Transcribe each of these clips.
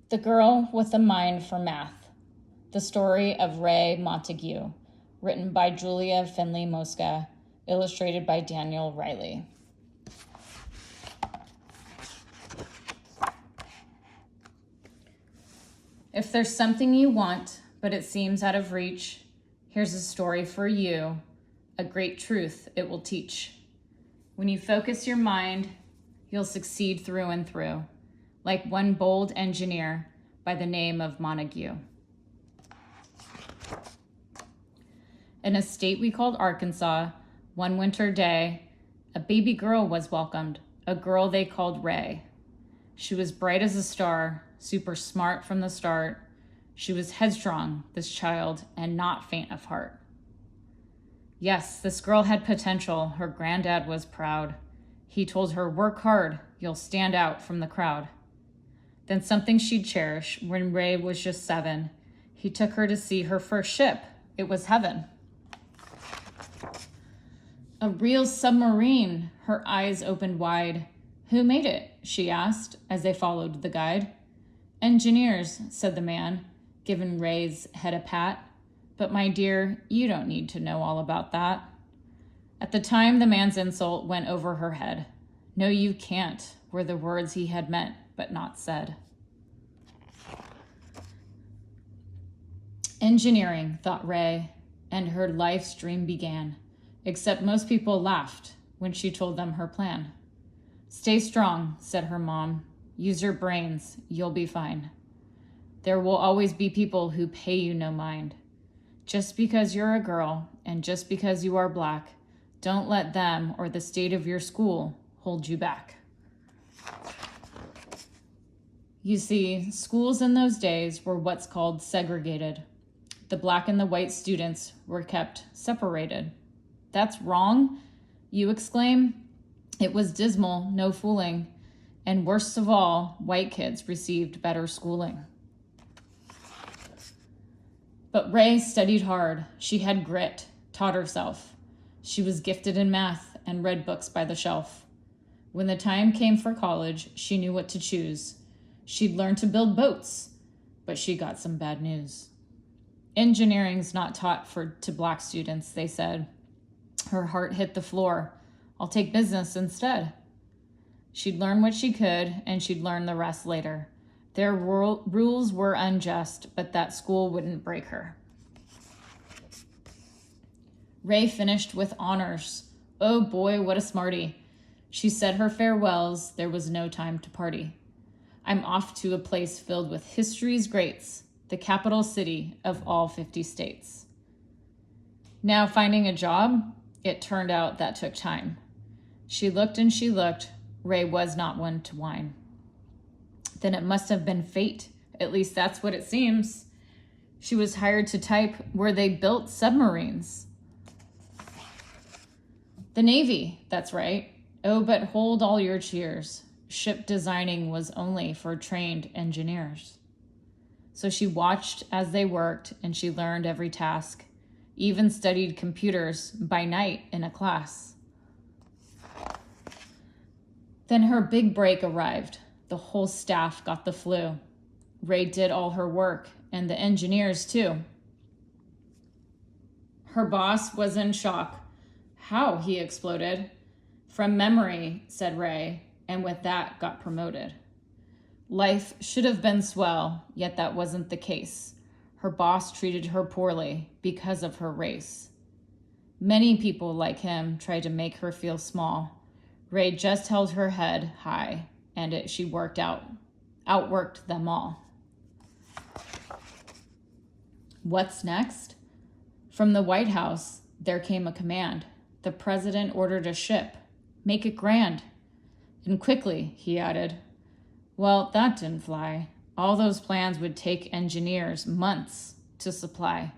The Girl with a Mind for Math. The Story of Raye Montague, written by Julia Finley Mosca, illustrated by Daniel Riley. If there's something you want, but it seems out of reach, here's a story for you, a great truth it will teach. When you focus your mind, you'll succeed through and through, like one bold engineer by the name of Montague. In a state we called Arkansas, one winter day, a baby girl was welcomed, a girl they called Raye. She was bright as a star, super smart from the start. She was headstrong, this child, and not faint of heart. Yes, this girl had potential. Her granddad was proud. He told her, "Work hard, you'll stand out from the crowd." Then something she'd cherish, when Raye was just 7, he took her to see her first ship. It was heaven. A real submarine, her eyes opened wide. "Who made it?" she asked as they followed the guide. "Engineers," said the man, giving Raye's head a pat. "But my dear, you don't need to know all about that." At the time, the man's insult went over her head. "No, you can't," were the words he had meant but not said. Engineering, thought Raye, and her life's dream began, except most people laughed when she told them her plan. "Stay strong," said her mom. "Use your brains, you'll be fine. There will always be people who pay you no mind. Just because you're a girl and just because you are black, don't let them or the state of your school hold you back." You see, schools in those days were what's called segregated. The black and the white students were kept separated. "That's wrong," you exclaim. It was dismal, no fooling. And worst of all, white kids received better schooling. But Raye studied hard. She had grit, taught herself. She was gifted in math and read books by the shelf. When the time came for college, she knew what to choose. She'd learned to build boats, but she got some bad news. "Engineering's not taught to black students," they said. Her heart hit the floor. "I'll take business instead." She'd learn what she could, and she'd learn the rest later. Their rules were unjust, but that school wouldn't break her. Raye finished with honors. Oh boy, what a smarty. She said her farewells. There was no time to party. "I'm off to a place filled with history's greats, the capital city of all 50 states. Now finding a job, it turned out that took time. She looked and she looked. Raye was not one to whine. Then it must have been fate. At least that's what it seems. She was hired to type where they built submarines. The Navy, that's right. Oh, but hold all your cheers. Ship designing was only for trained engineers. So she watched as they worked, and she learned every task, even studied computers by night in a class. Then her big break arrived. The whole staff got the flu. Raye did all her work, and the engineers too. Her boss was in shock. "How?" he exploded. "From memory," said Raye, and with that got promoted. Life should have been swell, yet that wasn't the case. Her boss treated her poorly because of her race. Many people like him tried to make her feel small. Raye just held her head high, and she outworked them all. What's next? From the White House, there came a command. The president ordered a ship. "Make it grand." "And quickly," he added. Well, that didn't fly. All those plans would take engineers months to supply.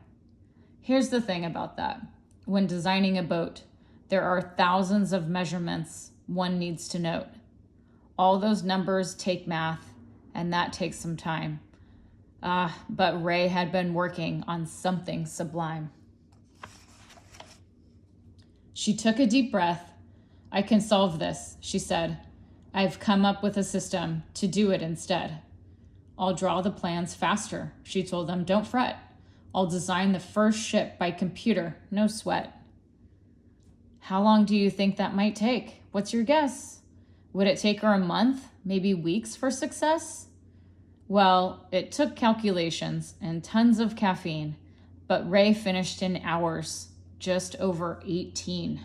Here's the thing about that. When designing a boat, there are thousands of measurements one needs to note. All those numbers take math, and that takes some time. But Raye had been working on something sublime. She took a deep breath. "I can solve this," she said. "I've come up with a system to do it instead. I'll draw the plans faster, she told them. Don't fret. I'll design the first ship by computer, no sweat. How long do you think that might take? What's your guess? Would it take her a month, maybe weeks for success? Well, it took calculations and tons of caffeine, but Raye finished in hours, just over 18.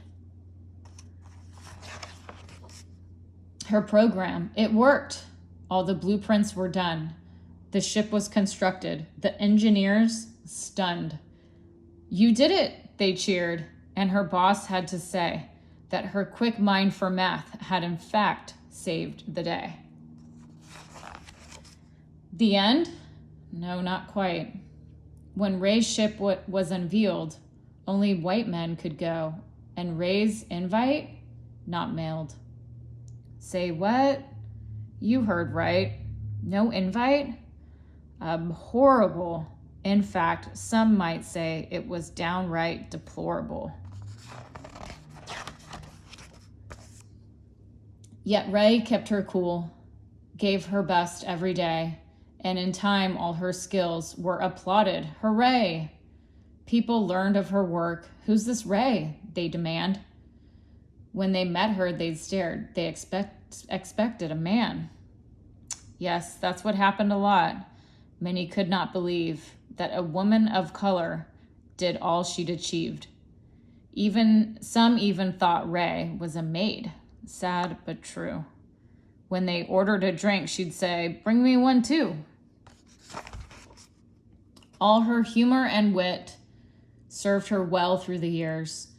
Her program, it worked. All the blueprints were done. The ship was constructed. The engineers stunned. You did it, they cheered, and her boss had to say that her quick mind for math had in fact saved the day. The end? No, not quite. When Raye's ship was unveiled, only white men could go, and Raye's invite not mailed. Say what? You heard right. No invite? Horrible. In fact, some might say it was downright deplorable. Yet Raye kept her cool, gave her best every day, and in time all her skills were applauded. Hooray! People learned of her work. Who's this Raye? They demand. When they met her, they stared. They expected a man. Yes, that's what happened a lot. Many could not believe that a woman of color did all she'd achieved. Some even thought Raye was a maid. Sad but true. When they ordered a drink, she'd say, "Bring me one too." All her humor and wit served her well through the years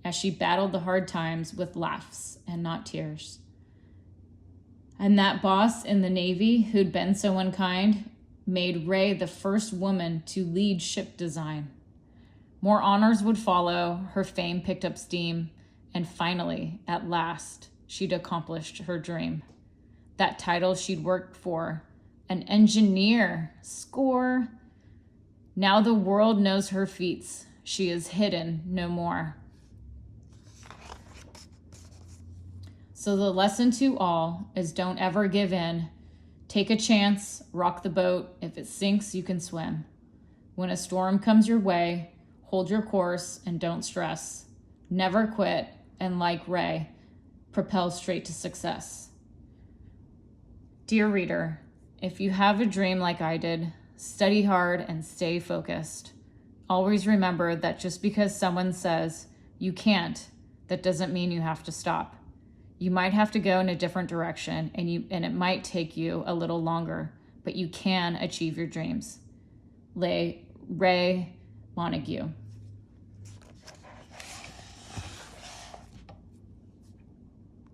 as she battled the hard times with laughs and not tears. And that boss in the Navy who'd been so unkind made Raye the first woman to lead ship design. More honors would follow, her fame picked up steam, and finally, at last, she'd accomplished her dream. That title she'd worked for, an engineer, score. Now the world knows her feats. She is hidden no more. So the lesson to all is don't ever give in. Take a chance, rock the boat. If it sinks, you can swim. When a storm comes your way, hold your course and don't stress. Never quit, and like Raye, propel straight to success. Dear reader, if you have a dream like I did, study hard and stay focused. Always remember that just because someone says you can't, that doesn't mean you have to stop. You might have to go in a different direction, and it might take you a little longer, but you can achieve your dreams. Raye Montague.